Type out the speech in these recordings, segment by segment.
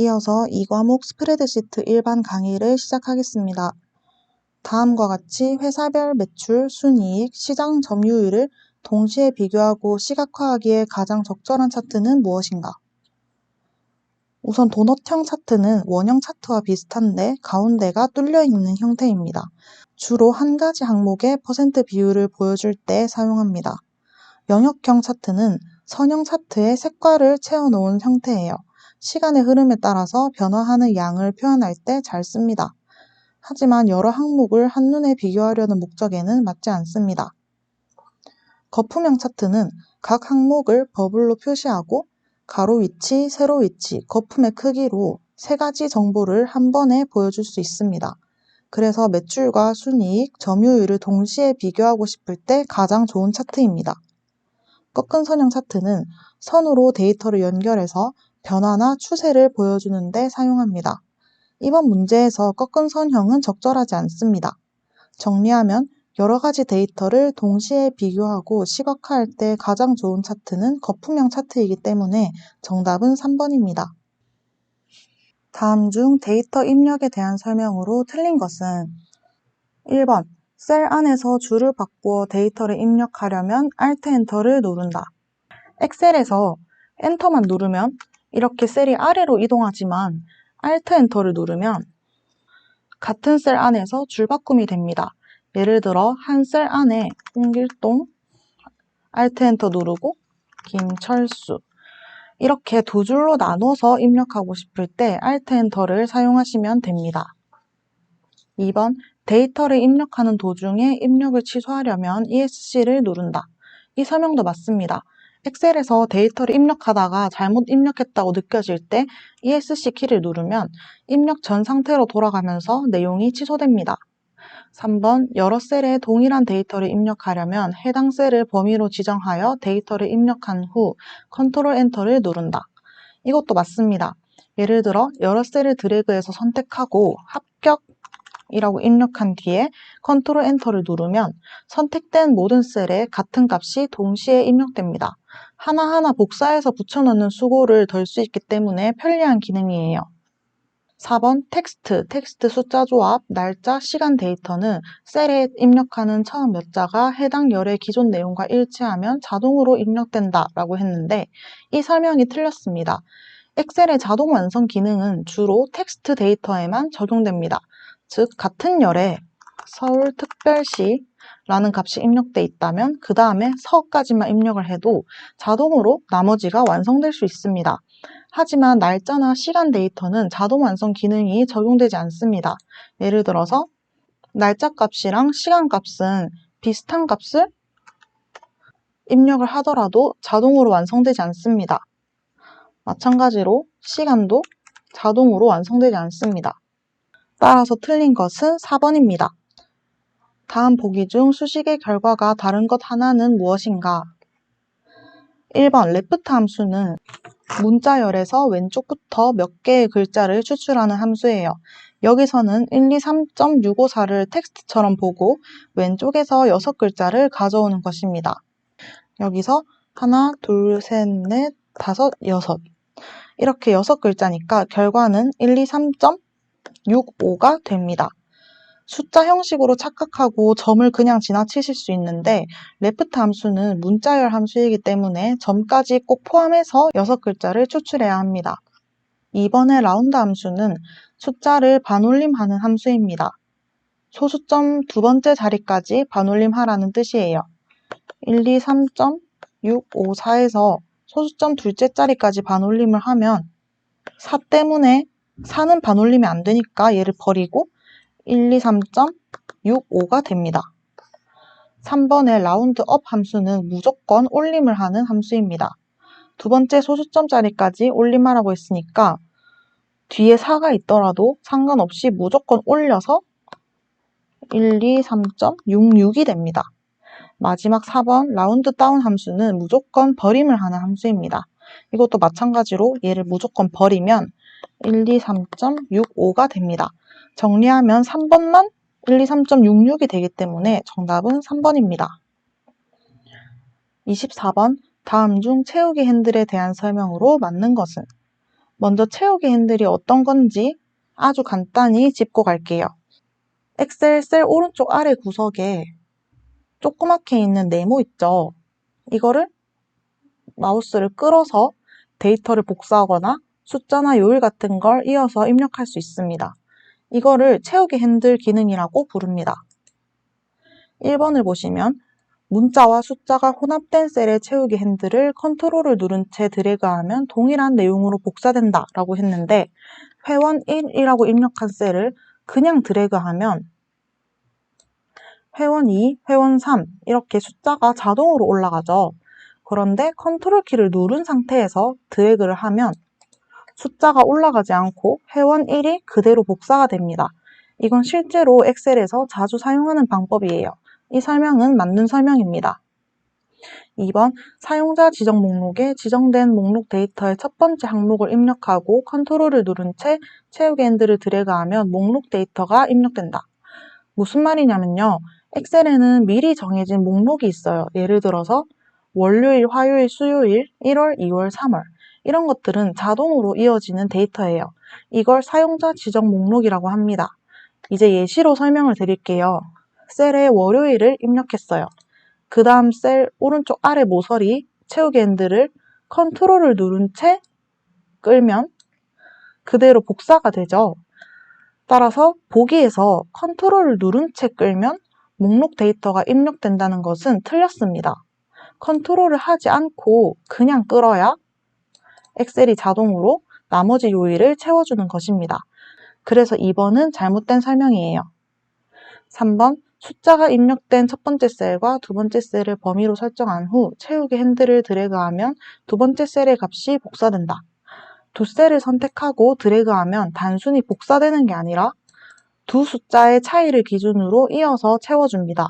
이어서 이 과목 스프레드시트 일반 강의를 시작하겠습니다. 다음과 같이 회사별 매출, 순이익, 시장 점유율을 동시에 비교하고 시각화하기에 가장 적절한 차트는 무엇인가? 우선 도넛형 차트는 원형 차트와 비슷한데 가운데가 뚫려 있는 형태입니다. 주로 한 가지 항목의 퍼센트 비율을 보여줄 때 사용합니다. 영역형 차트는 선형 차트에 색깔을 채워놓은 형태예요. 시간의 흐름에 따라서 변화하는 양을 표현할 때 잘 씁니다. 하지만 여러 항목을 한눈에 비교하려는 목적에는 맞지 않습니다. 거품형 차트는 각 항목을 버블로 표시하고 가로 위치, 세로 위치, 거품의 크기로 세 가지 정보를 한 번에 보여줄 수 있습니다. 그래서 매출과 순이익, 점유율을 동시에 비교하고 싶을 때 가장 좋은 차트입니다. 꺾은 선형 차트는 선으로 데이터를 연결해서 변화나 추세를 보여주는 데 사용합니다. 이번 문제에서 꺾은 선형은 적절하지 않습니다. 정리하면 여러 가지 데이터를 동시에 비교하고 시각화할 때 가장 좋은 차트는 거품형 차트이기 때문에 정답은 3번입니다. 다음 중 데이터 입력에 대한 설명으로 틀린 것은 1번 셀 안에서 줄을 바꾸어 데이터를 입력하려면 Alt 엔터를 누른다. 엑셀에서 엔터만 누르면 이렇게 셀이 아래로 이동하지만 Alt 엔터를 누르면 같은 셀 안에서 줄바꿈이 됩니다. 예를 들어 한 셀 안에 홍길동 Alt 엔터 누르고 김철수 이렇게 두 줄로 나눠서 입력하고 싶을 때 Alt 엔터를 사용하시면 됩니다. 2번 데이터를 입력하는 도중에 입력을 취소하려면 ESC를 누른다. 이 설명도 맞습니다. 엑셀에서 데이터를 입력하다가 잘못 입력했다고 느껴질 때 ESC 키를 누르면 입력 전 상태로 돌아가면서 내용이 취소됩니다. 3번 여러 셀에 동일한 데이터를 입력하려면 해당 셀을 범위로 지정하여 데이터를 입력한 후 컨트롤 엔터를 누른다. 이것도 맞습니다. 예를 들어 여러 셀을 드래그해서 선택하고 합격 이라고 입력한 뒤에 컨트롤 엔터를 누르면 선택된 모든 셀에 같은 값이 동시에 입력됩니다. 하나하나 복사해서 붙여넣는 수고를 덜 수 있기 때문에 편리한 기능이에요. 4번 텍스트 숫자 조합, 날짜, 시간 데이터는 셀에 입력하는 처음 몇 자가 해당 열의 기존 내용과 일치하면 자동으로 입력된다 라고 했는데 이 설명이 틀렸습니다. 엑셀의 자동 완성 기능은 주로 텍스트 데이터에만 적용됩니다. 즉 같은 열에 서울특별시 라는 값이 입력돼 있다면 그 다음에 서까지만 입력을 해도 자동으로 나머지가 완성될 수 있습니다. 하지만 날짜나 시간 데이터는 자동 완성 기능이 적용되지 않습니다. 예를 들어서 날짜 값이랑 시간 값은 비슷한 값을 입력을 하더라도 자동으로 완성되지 않습니다. 마찬가지로 시간도 자동으로 완성되지 않습니다. 따라서 틀린 것은 4번입니다. 다음 보기 중 수식의 결과가 다른 것 하나는 무엇인가? 1번 레프트 함수는 문자열에서 왼쪽부터 몇 개의 글자를 추출하는 함수예요. 여기서는 1, 2, 3.654를 텍스트처럼 보고 왼쪽에서 6글자를 가져오는 것입니다. 여기서 하나, 둘, 셋, 넷, 다섯, 여섯 이렇게 6글자니까 결과는 1, 2, 3.65가 됩니다. 숫자 형식으로 착각하고 점을 그냥 지나치실 수 있는데 레프트 함수는 문자열 함수이기 때문에 점까지 꼭 포함해서 6글자를 추출해야 합니다. 2번의 라운드 함수는 숫자를 반올림하는 함수입니다. 소수점 두 번째 자리까지 반올림하라는 뜻이에요. 1, 2, 3.654에서 소수점 둘째 자리까지 반올림을 하면 4 때문에 4는 반올림이 안 되니까 얘를 버리고 1, 2, 3.65가 됩니다. 3번의 라운드업 함수는 무조건 올림을 하는 함수입니다. 두 번째 소수점 자리까지 올림하라고 했으니까 뒤에 4가 있더라도 상관없이 무조건 올려서 1, 2, 3.66이 됩니다. 마지막 4번 라운드 다운 함수는 무조건 버림을 하는 함수입니다. 이것도 마찬가지로 얘를 무조건 버리면 1, 2, 3.65가 됩니다. 정리하면 3번만 1, 2, 3.66이 되기 때문에 정답은 3번입니다. 24번 다음 중 채우기 핸들에 대한 설명으로 맞는 것은 먼저 채우기 핸들이 어떤 건지 아주 간단히 짚고 갈게요. 엑셀 셀 오른쪽 아래 구석에 조그맣게 있는 네모 있죠? 이거를 마우스를 끌어서 데이터를 복사하거나 숫자나 요일 같은 걸 이어서 입력할 수 있습니다. 이거를 채우기 핸들 기능이라고 부릅니다. 1번을 보시면 문자와 숫자가 혼합된 셀의 채우기 핸들을 컨트롤을 누른 채 드래그하면 동일한 내용으로 복사된다 라고 했는데 회원 1이라고 입력한 셀을 그냥 드래그하면 회원 2, 회원 3 이렇게 숫자가 자동으로 올라가죠. 그런데 컨트롤 키를 누른 상태에서 드래그를 하면 숫자가 올라가지 않고 회원 1이 그대로 복사가 됩니다. 이건 실제로 엑셀에서 자주 사용하는 방법이에요. 이 설명은 맞는 설명입니다. 2번, 사용자 지정 목록에 지정된 목록 데이터의 첫 번째 항목을 입력하고 컨트롤을 누른 채 채우기 핸들을 드래그하면 목록 데이터가 입력된다. 무슨 말이냐면요. 엑셀에는 미리 정해진 목록이 있어요. 예를 들어서 월요일, 화요일, 수요일, 1월, 2월, 3월 이런 것들은 자동으로 이어지는 데이터예요. 이걸 사용자 지정 목록이라고 합니다. 이제 예시로 설명을 드릴게요. 셀에 월요일을 입력했어요. 그 다음 셀 오른쪽 아래 모서리 채우기 핸들을 컨트롤을 누른 채 끌면 그대로 복사가 되죠. 따라서 보기에서 컨트롤을 누른 채 끌면 목록 데이터가 입력된다는 것은 틀렸습니다. 컨트롤을 하지 않고 그냥 끌어야 엑셀이 자동으로 나머지 요일을 채워주는 것입니다. 그래서 2번은 잘못된 설명이에요. 3번, 숫자가 입력된 첫 번째 셀과 두 번째 셀을 범위로 설정한 후 채우기 핸들을 드래그하면 두 번째 셀의 값이 복사된다. 두 셀을 선택하고 드래그하면 단순히 복사되는 게 아니라 두 숫자의 차이를 기준으로 이어서 채워줍니다.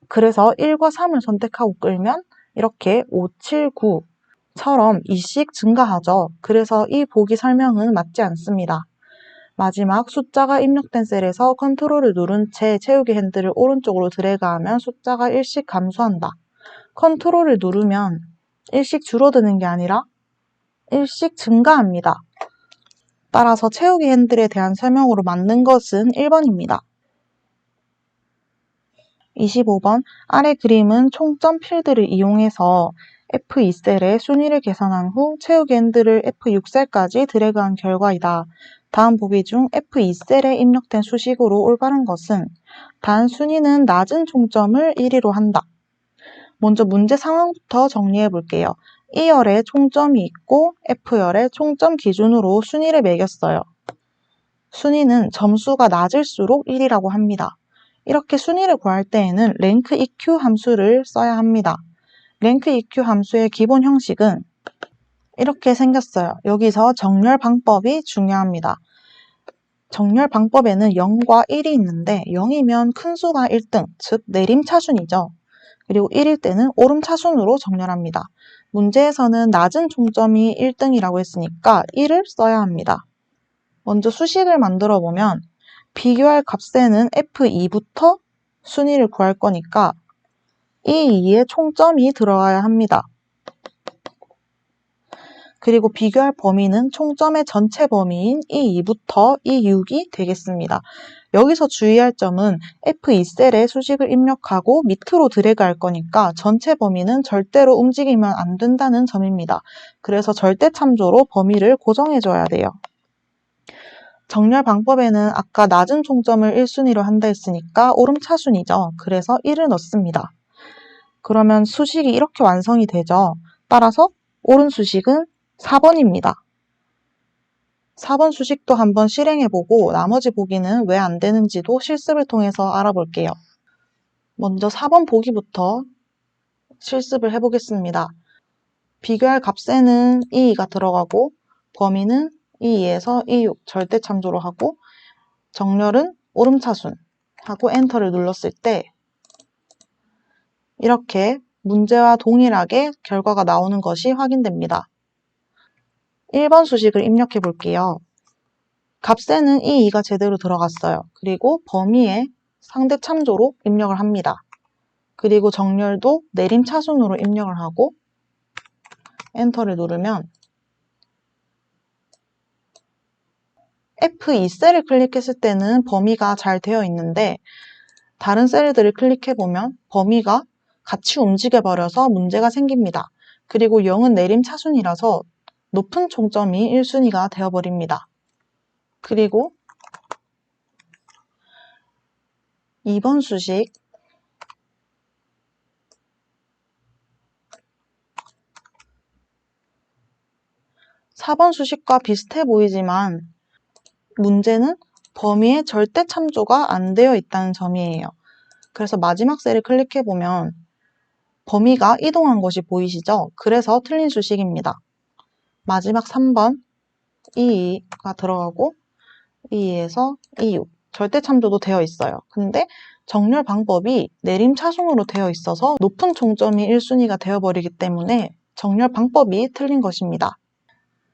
그래서 1과 3을 선택하고 끌면 이렇게 5, 7, 9처럼 2씩 증가하죠. 그래서 이 보기 설명은 맞지 않습니다. 마지막 숫자가 입력된 셀에서 컨트롤을 누른 채 채우기 핸들을 오른쪽으로 드래그하면 숫자가 1씩 감소한다. 컨트롤을 누르면 1씩 줄어드는 게 아니라 1씩 증가합니다. 따라서 채우기 핸들에 대한 설명으로 맞는 것은 1번입니다. 25번, 아래 그림은 총점 필드를 이용해서 F2셀의 순위를 계산한 후 채우기 핸들을 F6셀까지 드래그한 결과이다. 다음 보기 중 F2셀에 입력된 수식으로 올바른 것은 단 순위는 낮은 총점을 1위로 한다. 먼저 문제 상황부터 정리해 볼게요. E열에 총점이 있고 F열에 총점 기준으로 순위를 매겼어요. 순위는 점수가 낮을수록 1이라고 합니다. 이렇게 순위를 구할 때에는 랭크 EQ 함수를 써야 합니다. 랭크 EQ 함수의 기본 형식은 이렇게 생겼어요. 여기서 정렬 방법이 중요합니다. 정렬 방법에는 0과 1이 있는데 0이면 큰 수가 1등, 즉 내림차순이죠. 그리고 1일 때는 오름차순으로 정렬합니다. 문제에서는 낮은 총점이 1등이라고 했으니까 1을 써야 합니다. 먼저 수식을 만들어 보면 비교할 값에는 F2부터 순위를 구할 거니까 E2에 총점이 들어가야 합니다. 그리고 비교할 범위는 총점의 전체 범위인 E2부터 E6이 되겠습니다. 여기서 주의할 점은 F2셀에 수식을 입력하고 밑으로 드래그할 거니까 전체 범위는 절대로 움직이면 안 된다는 점입니다. 그래서 절대 참조로 범위를 고정해줘야 돼요. 정렬 방법에는 아까 낮은 총점을 1순위로 한다 했으니까 오름차순이죠. 그래서 1을 넣습니다. 그러면 수식이 이렇게 완성이 되죠. 따라서 옳은 수식은 4번입니다. 4번 수식도 한번 실행해보고 나머지 보기는 왜 안 되는지도 실습을 통해서 알아볼게요. 먼저 4번 보기부터 실습을 해보겠습니다. 비교할 값에는 E2가 들어가고 범위는 E2에서 E6 절대 참조로 하고 정렬은 오름차순 하고 엔터를 눌렀을 때 이렇게 문제와 동일하게 결과가 나오는 것이 확인됩니다. 1번 수식을 입력해 볼게요. 값에는 E2가 제대로 들어갔어요. 그리고 범위에 상대 참조로 입력을 합니다. 그리고 정렬도 내림차순으로 입력을 하고 엔터를 누르면 F2셀을 클릭했을 때는 범위가 잘 되어 있는데 다른 셀들을 클릭해보면 범위가 같이 움직여버려서 문제가 생깁니다. 그리고 0은 내림 차순이라서 높은 총점이 1순위가 되어버립니다. 그리고 2번 수식 4번 수식과 비슷해 보이지만 문제는 범위에 절대 참조가 안 되어 있다는 점이에요. 그래서 마지막 셀을 클릭해보면 범위가 이동한 것이 보이시죠? 그래서 틀린 수식입니다. 마지막 3번 22가 들어가고 22에서 26 절대 참조도 되어 있어요. 근데 정렬 방법이 내림 차순으로 되어 있어서 높은 총점이 1순위가 되어버리기 때문에 정렬 방법이 틀린 것입니다.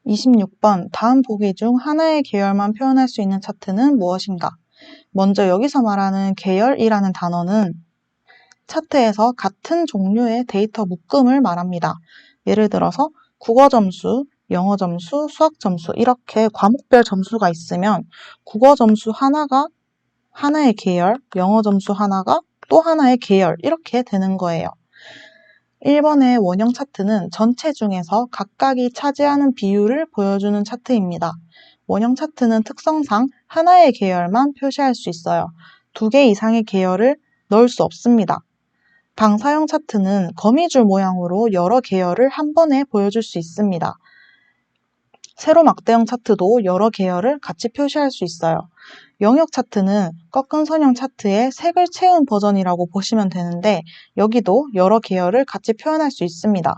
26번 다음 보기 중 하나의 계열만 표현할 수 있는 차트는 무엇인가? 먼저 여기서 말하는 계열이라는 단어는 차트에서 같은 종류의 데이터 묶음을 말합니다. 예를 들어서 국어 점수, 영어 점수, 수학 점수 이렇게 과목별 점수가 있으면 국어 점수 하나가 하나의 계열, 영어 점수 하나가 또 하나의 계열 이렇게 되는 거예요. 1번의 원형 차트는 전체 중에서 각각이 차지하는 비율을 보여주는 차트입니다. 원형 차트는 특성상 하나의 계열만 표시할 수 있어요. 2개 이상의 계열을 넣을 수 없습니다. 방사형 차트는 거미줄 모양으로 여러 계열을 한 번에 보여줄 수 있습니다. 세로 막대형 차트도 여러 계열을 같이 표시할 수 있어요. 영역 차트는 꺾은 선형 차트의 색을 채운 버전이라고 보시면 되는데 여기도 여러 계열을 같이 표현할 수 있습니다.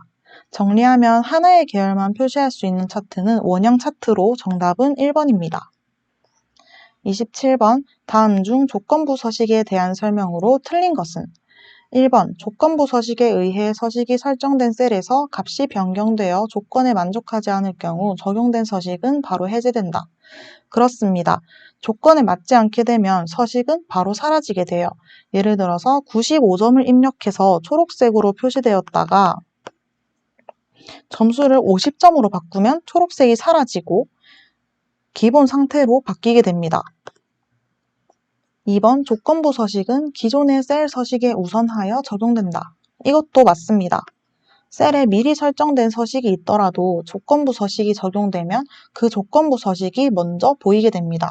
정리하면 하나의 계열만 표시할 수 있는 차트는 원형 차트로 정답은 1번입니다. 27번 다음 중 조건부 서식에 대한 설명으로 틀린 것은 1번 조건부 서식에 의해 서식이 설정된 셀에서 값이 변경되어 조건에 만족하지 않을 경우 적용된 서식은 바로 해제된다. 그렇습니다. 조건에 맞지 않게 되면 서식은 바로 사라지게 돼요. 예를 들어서 95점을 입력해서 초록색으로 표시되었다가 점수를 50점으로 바꾸면 초록색이 사라지고 기본 상태로 바뀌게 됩니다. 2번 조건부 서식은 기존의 셀 서식에 우선하여 적용된다. 이것도 맞습니다. 셀에 미리 설정된 서식이 있더라도 조건부 서식이 적용되면 그 조건부 서식이 먼저 보이게 됩니다.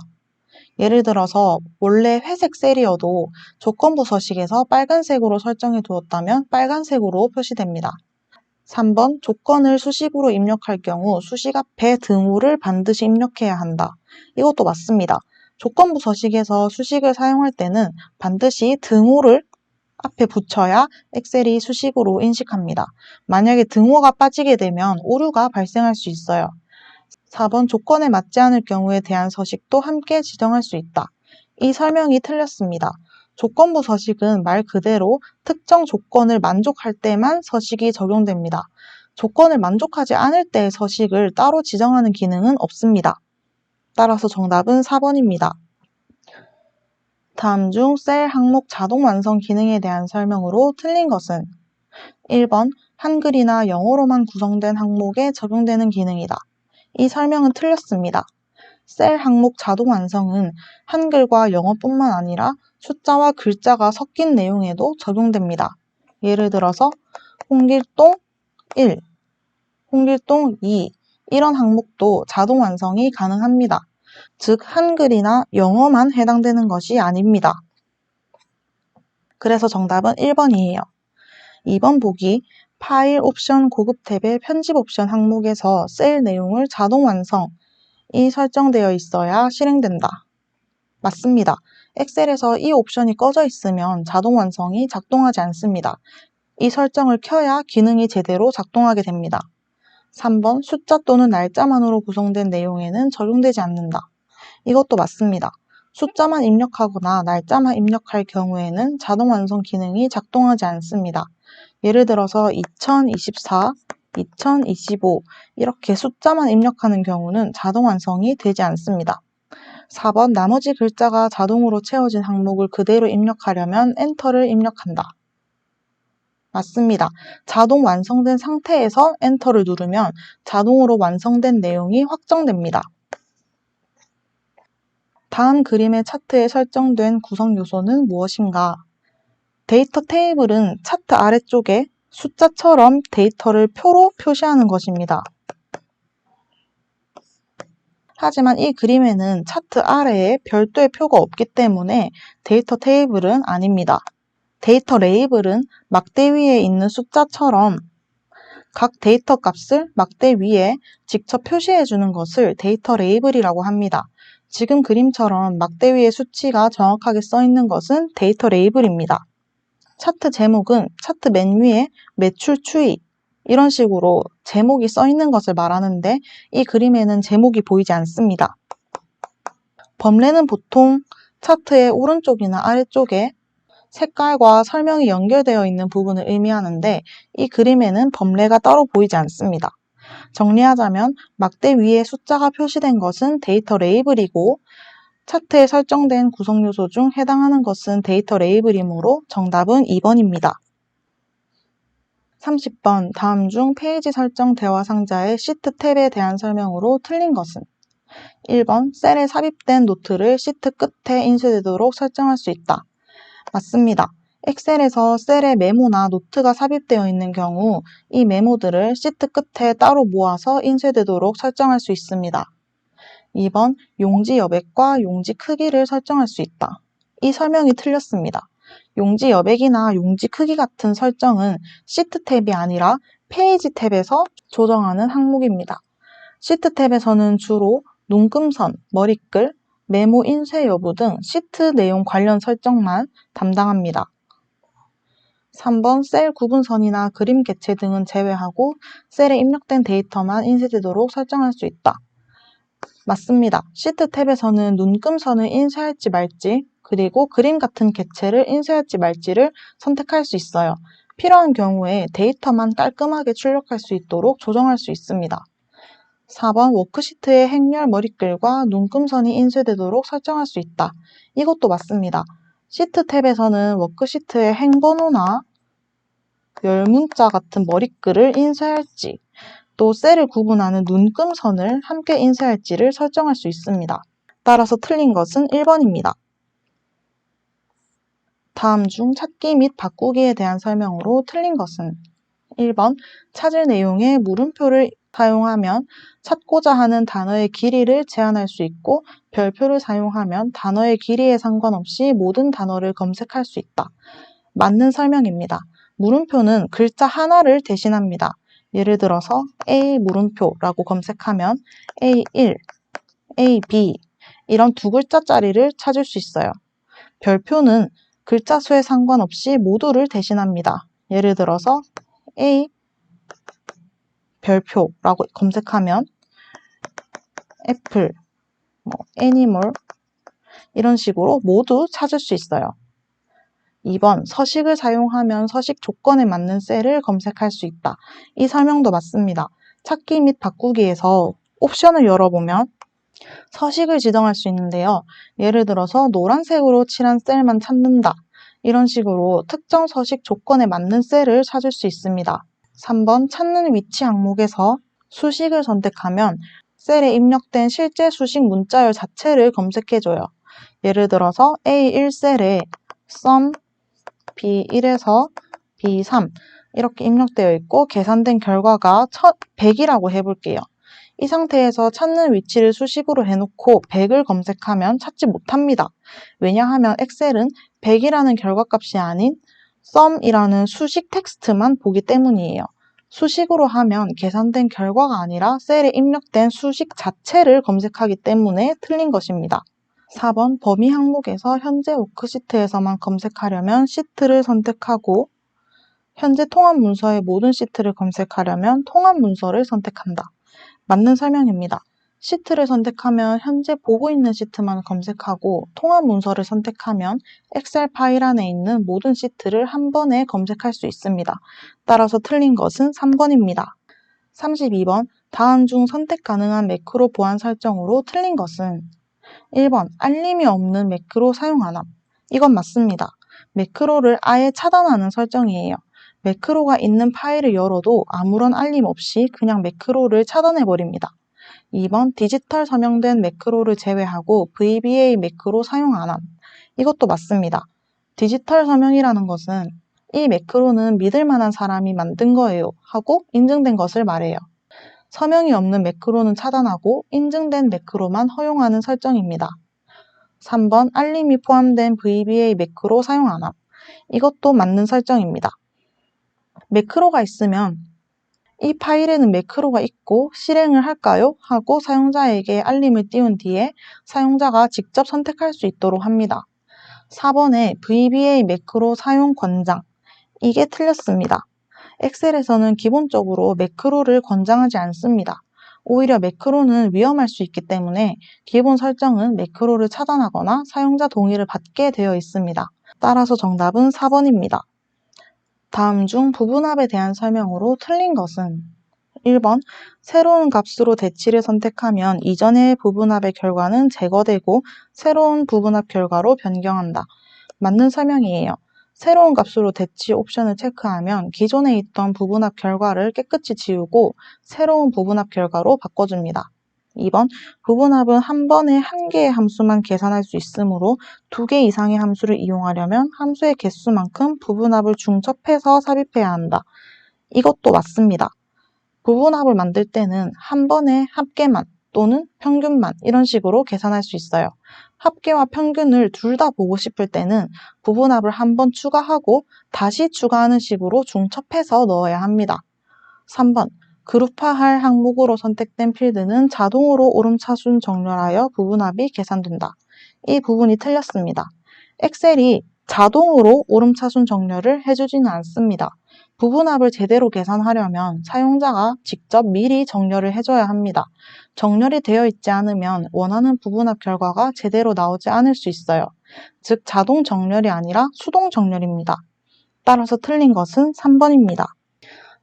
예를 들어서 원래 회색 셀이어도 조건부 서식에서 빨간색으로 설정해 두었다면 빨간색으로 표시됩니다. 3번 조건을 수식으로 입력할 경우 수식 앞에 등호를 반드시 입력해야 한다. 이것도 맞습니다. 조건부 서식에서 수식을 사용할 때는 반드시 등호를 앞에 붙여야 엑셀이 수식으로 인식합니다. 만약에 등호가 빠지게 되면 오류가 발생할 수 있어요. 4번 조건에 맞지 않을 경우에 대한 서식도 함께 지정할 수 있다. 이 설명이 틀렸습니다. 조건부 서식은 말 그대로 특정 조건을 만족할 때만 서식이 적용됩니다. 조건을 만족하지 않을 때의 서식을 따로 지정하는 기능은 없습니다. 따라서 정답은 4번입니다. 다음 중 셀 항목 자동 완성 기능에 대한 설명으로 틀린 것은 1번 한글이나 영어로만 구성된 항목에 적용되는 기능이다. 이 설명은 틀렸습니다. 셀 항목 자동 완성은 한글과 영어뿐만 아니라 숫자와 글자가 섞인 내용에도 적용됩니다. 예를 들어서 홍길동 1, 홍길동 2 이런 항목도 자동 완성이 가능합니다. 즉 한글이나 영어만 해당되는 것이 아닙니다. 그래서 정답은 1번이에요. 2번 보기 파일 옵션 고급 탭의 편집 옵션 항목에서 셀 내용을 자동 완성이 설정되어 있어야 실행된다. 맞습니다. 엑셀에서 이 옵션이 꺼져 있으면 자동 완성이 작동하지 않습니다. 이 설정을 켜야 기능이 제대로 작동하게 됩니다. 3번 숫자 또는 날짜만으로 구성된 내용에는 적용되지 않는다. 이것도 맞습니다. 숫자만 입력하거나 날짜만 입력할 경우에는 자동 완성 기능이 작동하지 않습니다. 예를 들어서 2024, 2025 이렇게 숫자만 입력하는 경우는 자동 완성이 되지 않습니다. 4번 나머지 글자가 자동으로 채워진 항목을 그대로 입력하려면 엔터를 입력한다. 맞습니다. 자동 완성된 상태에서 엔터를 누르면 자동으로 완성된 내용이 확정됩니다. 다음 그림의 차트에 설정된 구성 요소는 무엇인가? 데이터 테이블은 차트 아래쪽에 숫자처럼 데이터를 표로 표시하는 것입니다. 하지만 이 그림에는 차트 아래에 별도의 표가 없기 때문에 데이터 테이블은 아닙니다. 데이터 레이블은 막대 위에 있는 숫자처럼 각 데이터 값을 막대 위에 직접 표시해 주는 것을 데이터 레이블이라고 합니다. 지금 그림처럼 막대 위에 수치가 정확하게 써 있는 것은 데이터 레이블입니다. 차트 제목은 차트 맨 위에 매출 추이 이런 식으로 제목이 써 있는 것을 말하는데 이 그림에는 제목이 보이지 않습니다. 범례는 보통 차트의 오른쪽이나 아래쪽에 색깔과 설명이 연결되어 있는 부분을 의미하는데 이 그림에는 범례가 따로 보이지 않습니다. 정리하자면 막대 위에 숫자가 표시된 것은 데이터 레이블이고 차트에 설정된 구성 요소 중 해당하는 것은 데이터 레이블이므로 정답은 2번입니다. 30번 다음 중 페이지 설정 대화 상자의 시트 탭에 대한 설명으로 틀린 것은 1번 셀에 삽입된 노트를 시트 끝에 인쇄되도록 설정할 수 있다. 맞습니다. 엑셀에서 셀에 메모나 노트가 삽입되어 있는 경우 이 메모들을 시트 끝에 따로 모아서 인쇄되도록 설정할 수 있습니다. 2번 용지 여백과 용지 크기를 설정할 수 있다. 이 설명이 틀렸습니다. 용지 여백이나 용지 크기 같은 설정은 시트 탭이 아니라 페이지 탭에서 조정하는 항목입니다. 시트 탭에서는 주로 눈금선, 머리글, 메모 인쇄 여부 등 시트 내용 관련 설정만 담당합니다. 3번 셀 구분선이나 그림 개체 등은 제외하고 셀에 입력된 데이터만 인쇄되도록 설정할 수 있다. 맞습니다. 시트 탭에서는 눈금선을 인쇄할지 말지 그리고 그림 같은 개체를 인쇄할지 말지를 선택할 수 있어요. 필요한 경우에 데이터만 깔끔하게 출력할 수 있도록 조정할 수 있습니다. 4번 워크시트의 행렬 머리글과 눈금선이 인쇄되도록 설정할 수 있다. 이것도 맞습니다. 시트 탭에서는 워크시트의 행번호나 열문자 같은 머리글을 인쇄할지 또 셀을 구분하는 눈금선을 함께 인쇄할지를 설정할 수 있습니다. 따라서 틀린 것은 1번입니다. 다음 중 찾기 및 바꾸기에 대한 설명으로 틀린 것은 1번 찾을 내용에 물음표를 사용하면 찾고자 하는 단어의 길이를 제한할 수 있고 별표를 사용하면 단어의 길이에 상관없이 모든 단어를 검색할 수 있다. 맞는 설명입니다. 물음표는 글자 하나를 대신합니다. 예를 들어서 A 물음표라고 검색하면 A1, AB 이런 두 글자짜리를 찾을 수 있어요. 별표는 글자 수에 상관없이 모두를 대신합니다. 예를 들어서 A 별표라고 검색하면 애플, 애니멀 이런 식으로 모두 찾을 수 있어요. 2번 서식을 사용하면 서식 조건에 맞는 셀을 검색할 수 있다. 이 설명도 맞습니다. 찾기 및 바꾸기에서 옵션을 열어보면 서식을 지정할 수 있는데요. 예를 들어서 노란색으로 칠한 셀만 찾는다. 이런 식으로 특정 서식 조건에 맞는 셀을 찾을 수 있습니다. 3번 찾는 위치 항목에서 수식을 선택하면 셀에 입력된 실제 수식 문자열 자체를 검색해줘요. 예를 들어서 A1셀에 sum B1에서 B3 이렇게 입력되어 있고 계산된 결과가 100이라고 해볼게요. 이 상태에서 찾는 위치를 수식으로 해놓고 100을 검색하면 찾지 못합니다. 왜냐하면 엑셀은 100이라는 결과값이 아닌 sum이라는 수식 텍스트만 보기 때문이에요. 수식으로 하면 계산된 결과가 아니라 셀에 입력된 수식 자체를 검색하기 때문에 틀린 것입니다. 4번 범위 항목에서 현재 워크시트에서만 검색하려면 시트를 선택하고 현재 통합 문서의 모든 시트를 검색하려면 통합 문서를 선택한다. 맞는 설명입니다. 시트를 선택하면 현재 보고 있는 시트만 검색하고 통합 문서를 선택하면 엑셀 파일 안에 있는 모든 시트를 한 번에 검색할 수 있습니다. 따라서 틀린 것은 3번입니다. 32번 다음 중 선택 가능한 매크로 보안 설정으로 틀린 것은 1번 알림이 없는 매크로 사용함. 이건 맞습니다. 매크로를 아예 차단하는 설정이에요. 매크로가 있는 파일을 열어도 아무런 알림 없이 그냥 매크로를 차단해버립니다. 2번 디지털 서명된 매크로를 제외하고 VBA 매크로 사용 안 함. 이것도 맞습니다. 디지털 서명이라는 것은 이 매크로는 믿을 만한 사람이 만든 거예요 하고 인증된 것을 말해요. 서명이 없는 매크로는 차단하고 인증된 매크로만 허용하는 설정입니다. 3번 알림이 포함된 VBA 매크로 사용 안 함. 이것도 맞는 설정입니다. 매크로가 있으면 이 파일에는 매크로가 있고 실행을 할까요? 하고 사용자에게 알림을 띄운 뒤에 사용자가 직접 선택할 수 있도록 합니다. 4번에 VBA 매크로 사용 권장. 이게 틀렸습니다. 엑셀에서는 기본적으로 매크로를 권장하지 않습니다. 오히려 매크로는 위험할 수 있기 때문에 기본 설정은 매크로를 차단하거나 사용자 동의를 받게 되어 있습니다. 따라서 정답은 4번입니다. 다음 중 부분합에 대한 설명으로 틀린 것은 1번 새로운 값으로 대치를 선택하면 이전의 부분합의 결과는 제거되고 새로운 부분합 결과로 변경한다. 맞는 설명이에요. 새로운 값으로 대치 옵션을 체크하면 기존에 있던 부분합 결과를 깨끗이 지우고 새로운 부분합 결과로 바꿔줍니다. 2번 부분합은 한 번에 한 개의 함수만 계산할 수 있으므로 2개 이상의 함수를 이용하려면 함수의 개수만큼 부분합을 중첩해서 삽입해야 한다. 이것도 맞습니다. 부분합을 만들 때는 한 번에 합계만 또는 평균만 이런 식으로 계산할 수 있어요. 합계와 평균을 둘 다 보고 싶을 때는 부분합을 한 번 추가하고 다시 추가하는 식으로 중첩해서 넣어야 합니다. 3번 그룹화할 항목으로 선택된 필드는 자동으로 오름차순 정렬하여 부분합이 계산된다. 이 부분이 틀렸습니다. 엑셀이 자동으로 오름차순 정렬을 해주지는 않습니다. 부분합을 제대로 계산하려면 사용자가 직접 미리 정렬을 해줘야 합니다. 정렬이 되어 있지 않으면 원하는 부분합 결과가 제대로 나오지 않을 수 있어요. 즉 자동 정렬이 아니라 수동 정렬입니다. 따라서 틀린 것은 3번입니다.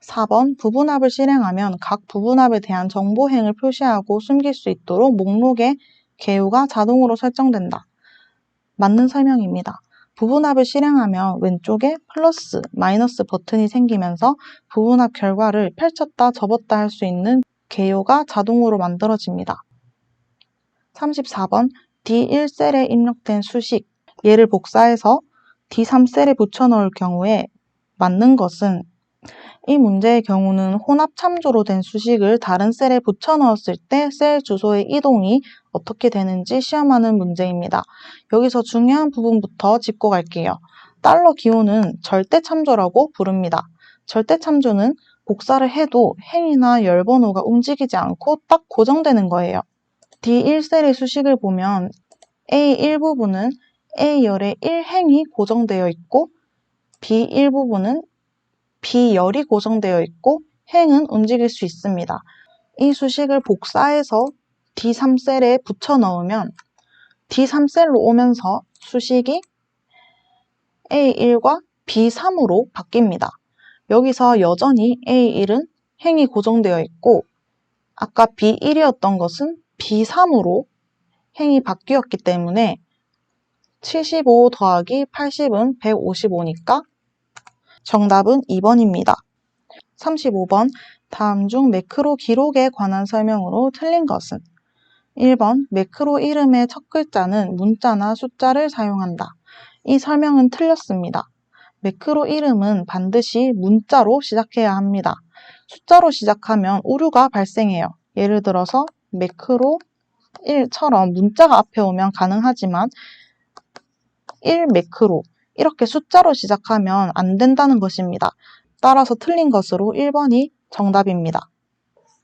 4번 부분합을 실행하면 각 부분합에 대한 정보행을 표시하고 숨길 수 있도록 목록에 개요가 자동으로 설정된다. 맞는 설명입니다. 부분합을 실행하면 왼쪽에 플러스, 마이너스 버튼이 생기면서 부분합 결과를 펼쳤다 접었다 할 수 있는 개요가 자동으로 만들어집니다. 34번 D1셀에 입력된 수식, 얘를 복사해서 D3셀에 붙여넣을 경우에 맞는 것은 이 문제의 경우는 혼합 참조로 된 수식을 다른 셀에 붙여넣었을 때 셀 주소의 이동이 어떻게 되는지 시험하는 문제입니다. 여기서 중요한 부분부터 짚고 갈게요. 달러 기호는 절대 참조라고 부릅니다. 절대 참조는 복사를 해도 행이나 열 번호가 움직이지 않고 딱 고정되는 거예요. D1셀의 수식을 보면 A1 부분은 A열의 1행이 고정되어 있고 B1 부분은 B열이 고정되어 있고 행은 움직일 수 있습니다. 이 수식을 복사해서 D3셀에 붙여 넣으면 D3셀로 오면서 수식이 A1과 B3으로 바뀝니다. 여기서 여전히 A1은 행이 고정되어 있고 아까 B1이었던 것은 B3으로 행이 바뀌었기 때문에 75 더하기 80은 155니까 정답은 2번입니다. 35번 다음 중 매크로 기록에 관한 설명으로 틀린 것은 1번 매크로 이름의 첫 글자는 문자나 숫자를 사용한다. 이 설명은 틀렸습니다. 매크로 이름은 반드시 문자로 시작해야 합니다. 숫자로 시작하면 오류가 발생해요. 예를 들어서 매크로 1처럼 문자가 앞에 오면 가능하지만 1 매크로 이렇게 숫자로 시작하면 안 된다는 것입니다. 따라서 틀린 것으로 1번이 정답입니다.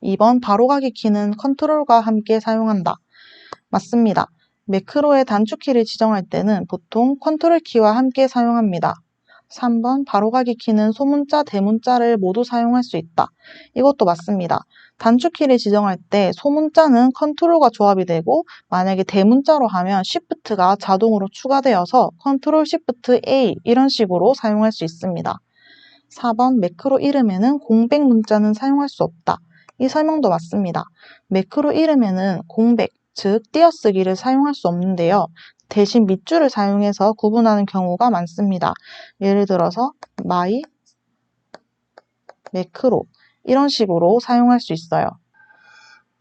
2번 바로가기 키는 컨트롤과 함께 사용한다. 맞습니다. 매크로의 단축키를 지정할 때는 보통 컨트롤 키와 함께 사용합니다. 3번 바로가기 키는 소문자, 대문자를 모두 사용할 수 있다. 이것도 맞습니다. 단축키를 지정할 때 소문자는 컨트롤과 조합이 되고 만약에 대문자로 하면 Shift가 자동으로 추가되어서 컨트롤 Shift A 이런 식으로 사용할 수 있습니다. 4번 매크로 이름에는 공백 문자는 사용할 수 없다. 이 설명도 맞습니다. 매크로 이름에는 공백, 즉 띄어쓰기를 사용할 수 없는데요. 대신 밑줄을 사용해서 구분하는 경우가 많습니다. 예를 들어서 my 매크로 이런 식으로 사용할 수 있어요.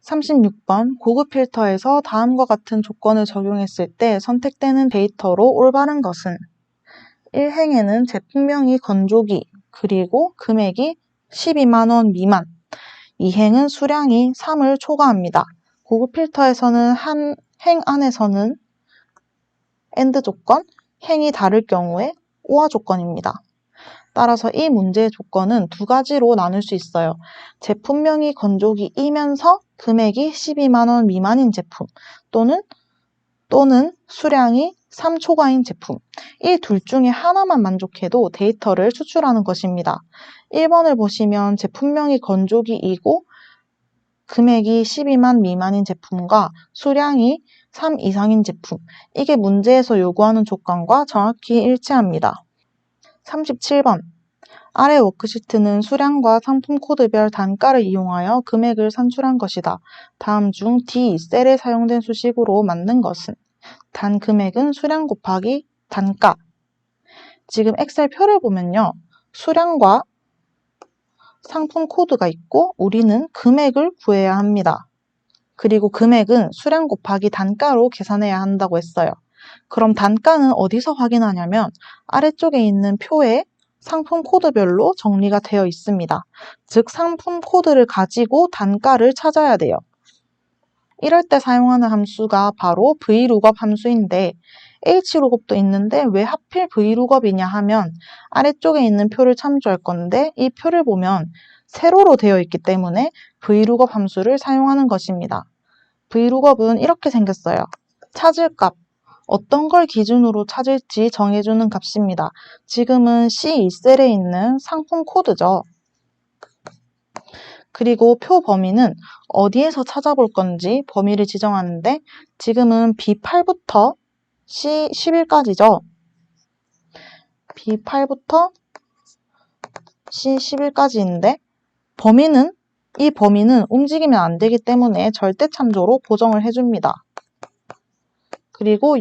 36번 고급 필터에서 다음과 같은 조건을 적용했을 때 선택되는 데이터로 올바른 것은 1행에는 제품명이 건조기 그리고 금액이 12만원 미만, 2행은 수량이 3을 초과합니다. 고급 필터에서는 한 행 안에서는 AND 조건, 행이 다를 경우에 OR 조건입니다. 따라서 이 문제의 조건은 두 가지로 나눌 수 있어요. 제품명이 건조기이면서 금액이 12만원 미만인 제품 또는 수량이 3 초과인 제품. 이 둘 중에 하나만 만족해도 데이터를 추출하는 것입니다. 1번을 보시면 제품명이 건조기이고 금액이 12만 미만인 제품과 수량이 3 이상인 제품. 이게 문제에서 요구하는 조건과 정확히 일치합니다. 37번. 아래 워크시트는 수량과 상품 코드별 단가를 이용하여 금액을 산출한 것이다. 다음 중 D2셀에 사용된 수식으로 맞는 것은? 단 금액은 수량 곱하기 단가. 지금 엑셀 표를 보면요. 수량과 상품 코드가 있고 우리는 금액을 구해야 합니다. 그리고 금액은 수량 곱하기 단가로 계산해야 한다고 했어요. 그럼 단가는 어디서 확인하냐면 아래쪽에 있는 표에 상품 코드별로 정리가 되어 있습니다. 즉 상품 코드를 가지고 단가를 찾아야 돼요. 이럴 때 사용하는 함수가 바로 VLOOKUP 함수인데 HLOOKUP도 있는데 왜 하필 VLOOKUP이냐 하면 아래쪽에 있는 표를 참조할 건데 이 표를 보면 세로로 되어 있기 때문에 VLOOKUP 함수를 사용하는 것입니다. VLOOKUP은 이렇게 생겼어요. 찾을 값, 어떤 걸 기준으로 찾을지 정해주는 값입니다. 지금은 C2셀에 있는 상품 코드죠. 그리고 표 범위는 어디에서 찾아볼 건지 범위를 지정하는데 지금은 B8부터 C11까지죠. B8부터 C11까지인데 이 범위는 움직이면 안 되기 때문에 절대 참조로 보정을 해줍니다. 그리고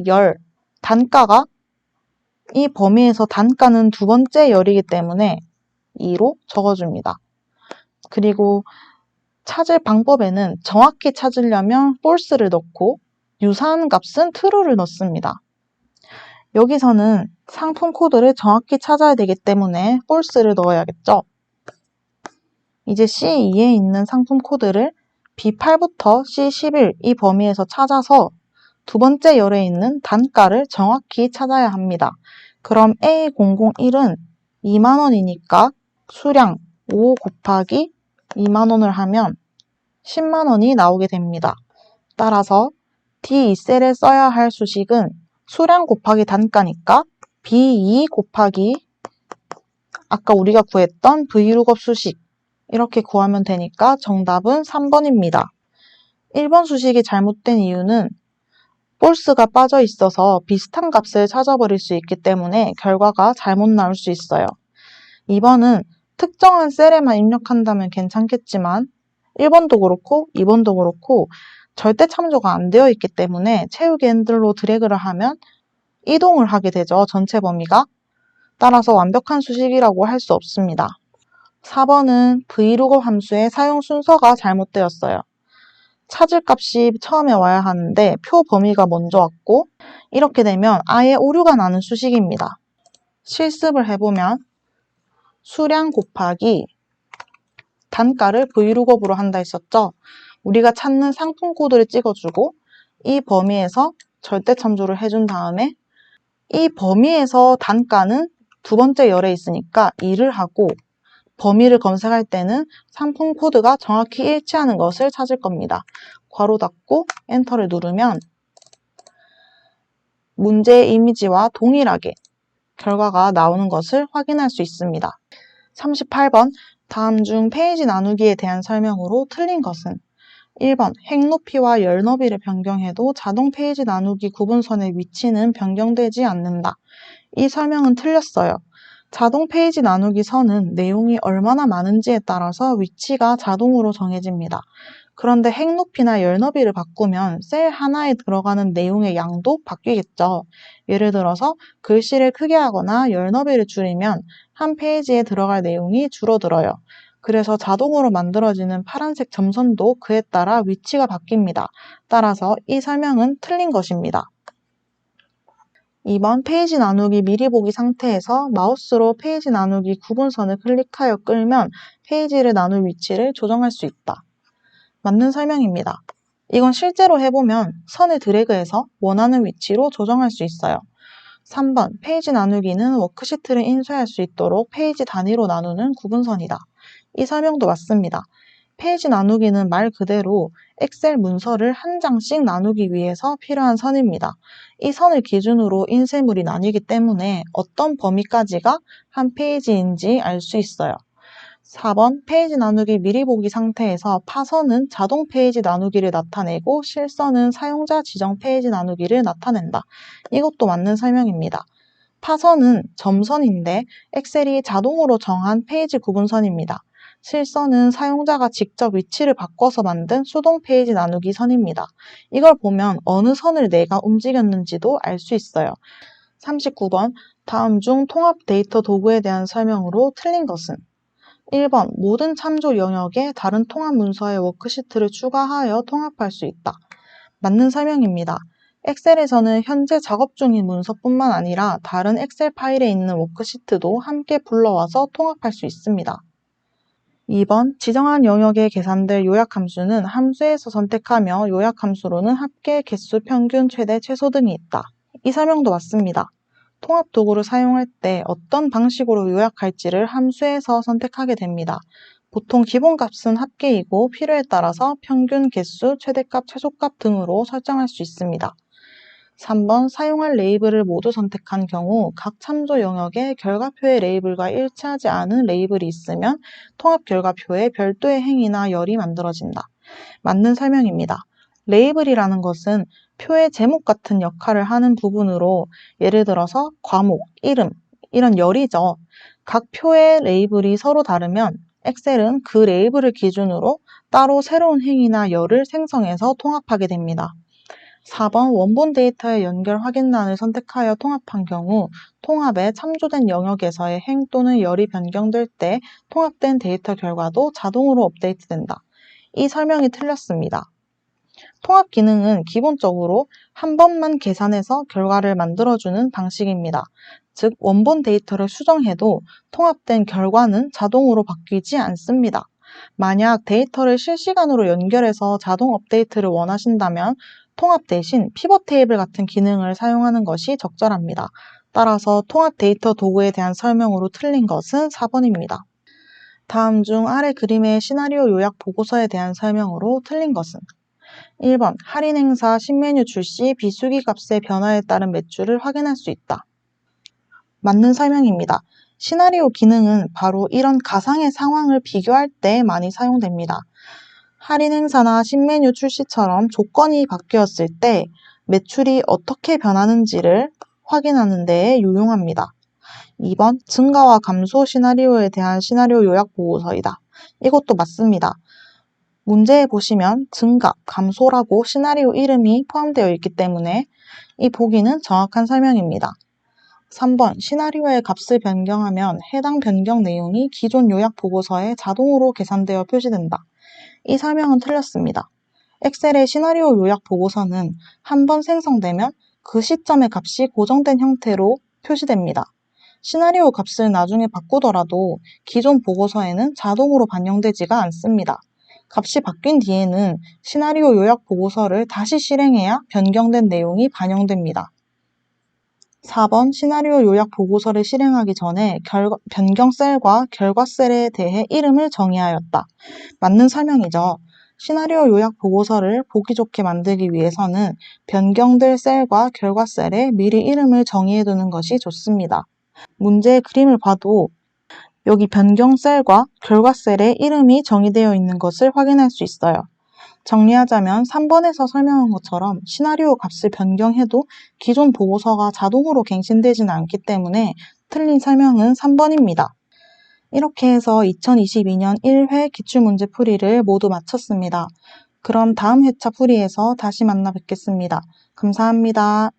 단가가 이 범위에서 단가는 두 번째 열이기 때문에 2로 적어줍니다. 그리고 찾을 방법에는 정확히 찾으려면 false를 넣고 유사한 값은 true를 넣습니다. 여기서는 상품 코드를 정확히 찾아야 되기 때문에 false를 넣어야겠죠. 이제 C2에 있는 상품 코드를 B8부터 C11 이 범위에서 찾아서 두 번째 열에 있는 단가를 정확히 찾아야 합니다. 그럼 A001은 2만원이니까 수량 5 곱하기 2만원을 하면 10만원이 나오게 됩니다. 따라서 D2셀에 써야 할 수식은 수량 곱하기 단가니까 B2 곱하기 아까 우리가 구했던 VLOOKUP 수식 이렇게 구하면 되니까 정답은 3번입니다. 1번 수식이 잘못된 이유는 false가 빠져 있어서 비슷한 값을 찾아버릴 수 있기 때문에 결과가 잘못 나올 수 있어요. 2번은 특정한 셀에만 입력한다면 괜찮겠지만 1번도 그렇고 2번도 그렇고 절대 참조가 안 되어 있기 때문에 채우기 핸들로 드래그를 하면 이동을 하게 되죠. 전체 범위가. 따라서 완벽한 수식이라고 할 수 없습니다. 4번은 VLOOKUP 함수의 사용 순서가 잘못되었어요. 찾을 값이 처음에 와야 하는데 표 범위가 먼저 왔고 이렇게 되면 아예 오류가 나는 수식입니다. 실습을 해보면 수량 곱하기 단가를 VLOOKUP으로 한다 했었죠. 우리가 찾는 상품 코드를 찍어주고 이 범위에서 절대 참조를 해준 다음에 이 범위에서 단가는 두 번째 열에 있으니까 2를 하고 범위를 검색할 때는 상품 코드가 정확히 일치하는 것을 찾을 겁니다. 괄호 닫고 엔터를 누르면 문제의 이미지와 동일하게 결과가 나오는 것을 확인할 수 있습니다. 38번 다음 중 페이지 나누기에 대한 설명으로 틀린 것은? 1번 행 높이와 열 너비를 변경해도 자동 페이지 나누기 구분선의 위치는 변경되지 않는다. 이 설명은 틀렸어요. 자동 페이지 나누기 선은 내용이 얼마나 많은지에 따라서 위치가 자동으로 정해집니다. 그런데 행 높이나 열 너비를 바꾸면 셀 하나에 들어가는 내용의 양도 바뀌겠죠. 예를 들어서 글씨를 크게 하거나 열 너비를 줄이면 한 페이지에 들어갈 내용이 줄어들어요. 그래서 자동으로 만들어지는 파란색 점선도 그에 따라 위치가 바뀝니다. 따라서 이 설명은 틀린 것입니다. 2번 페이지 나누기 미리 보기 상태에서 마우스로 페이지 나누기 구분선을 클릭하여 끌면 페이지를 나눌 위치를 조정할 수 있다. 맞는 설명입니다. 이건 실제로 해보면 선을 드래그해서 원하는 위치로 조정할 수 있어요. 3번 페이지 나누기는 워크시트를 인쇄할 수 있도록 페이지 단위로 나누는 구분선이다. 이 설명도 맞습니다. 페이지 나누기는 말 그대로 엑셀 문서를 한 장씩 나누기 위해서 필요한 선입니다. 이 선을 기준으로 인쇄물이 나뉘기 때문에 어떤 범위까지가 한 페이지인지 알 수 있어요. 4번 페이지 나누기 미리 보기 상태에서 파선은 자동 페이지 나누기를 나타내고 실선은 사용자 지정 페이지 나누기를 나타낸다. 이것도 맞는 설명입니다. 파선은 점선인데 엑셀이 자동으로 정한 페이지 구분선입니다. 실선은 사용자가 직접 위치를 바꿔서 만든 수동 페이지 나누기 선입니다. 이걸 보면 어느 선을 내가 움직였는지도 알 수 있어요. 39번 다음 중 통합 데이터 도구에 대한 설명으로 틀린 것은 1번 모든 참조 영역에 다른 통합 문서의 워크시트를 추가하여 통합할 수 있다. 맞는 설명입니다. 엑셀에서는 현재 작업 중인 문서뿐만 아니라 다른 엑셀 파일에 있는 워크시트도 함께 불러와서 통합할 수 있습니다. 2번 지정한 영역에 계산될 요약함수는 함수에서 선택하며 요약함수로는 합계, 개수, 평균, 최대, 최소 등이 있다. 이 설명도 맞습니다. 통합 도구를 사용할 때 어떤 방식으로 요약할지를 함수에서 선택하게 됩니다. 보통 기본값은 합계이고 필요에 따라서 평균, 개수, 최대값, 최소값 등으로 설정할 수 있습니다. 3번 사용할 레이블을 모두 선택한 경우 각 참조 영역에 결과표의 레이블과 일치하지 않은 레이블이 있으면 통합 결과표에 별도의 행이나 열이 만들어진다. 맞는 설명입니다. 레이블이라는 것은 표의 제목 같은 역할을 하는 부분으로 예를 들어서 과목, 이름, 이런 열이죠. 각 표의 레이블이 서로 다르면 엑셀은 그 레이블을 기준으로 따로 새로운 행이나 열을 생성해서 통합하게 됩니다. 4번 원본 데이터의 연결 확인란을 선택하여 통합한 경우 통합에 참조된 영역에서의 행 또는 열이 변경될 때 통합된 데이터 결과도 자동으로 업데이트된다. 이 설명이 틀렸습니다. 통합 기능은 기본적으로 한 번만 계산해서 결과를 만들어주는 방식입니다. 즉 원본 데이터를 수정해도 통합된 결과는 자동으로 바뀌지 않습니다. 만약 데이터를 실시간으로 연결해서 자동 업데이트를 원하신다면 통합 대신 피벗 테이블 같은 기능을 사용하는 것이 적절합니다. 따라서 통합 데이터 도구에 대한 설명으로 틀린 것은 4번입니다. 다음 중 아래 그림의 시나리오 요약 보고서에 대한 설명으로 틀린 것은 1번 할인 행사 신메뉴 출시 비수기 값의 변화에 따른 매출을 확인할 수 있다. 맞는 설명입니다. 시나리오 기능은 바로 이런 가상의 상황을 비교할 때 많이 사용됩니다. 할인 행사나 신메뉴 출시처럼 조건이 바뀌었을 때 매출이 어떻게 변하는지를 확인하는 데 유용합니다. 2번 증가와 감소 시나리오에 대한 시나리오 요약 보고서이다. 이것도 맞습니다. 문제에 보시면 증가, 감소라고 시나리오 이름이 포함되어 있기 때문에 이 보기는 정확한 설명입니다. 3번 시나리오의 값을 변경하면 해당 변경 내용이 기존 요약 보고서에 자동으로 계산되어 표시된다. 이 설명은 틀렸습니다. 엑셀의 시나리오 요약 보고서는 한 번 생성되면 그 시점의 값이 고정된 형태로 표시됩니다. 시나리오 값을 나중에 바꾸더라도 기존 보고서에는 자동으로 반영되지가 않습니다. 값이 바뀐 뒤에는 시나리오 요약 보고서를 다시 실행해야 변경된 내용이 반영됩니다. 4번 시나리오 요약 보고서를 실행하기 전에 변경 셀과 결과 셀에 대해 이름을 정의하였다. 맞는 설명이죠. 시나리오 요약 보고서를 보기 좋게 만들기 위해서는 변경될 셀과 결과 셀에 미리 이름을 정의해두는 것이 좋습니다. 문제의 그림을 봐도 여기 변경 셀과 결과 셀에 이름이 정의되어 있는 것을 확인할 수 있어요. 정리하자면 3번에서 설명한 것처럼 시나리오 값을 변경해도 기존 보고서가 자동으로 갱신되지는 않기 때문에 틀린 설명은 3번입니다. 이렇게 해서 2022년 1회 기출문제 풀이를 모두 마쳤습니다. 그럼 다음 회차 풀이에서 다시 만나 뵙겠습니다. 감사합니다.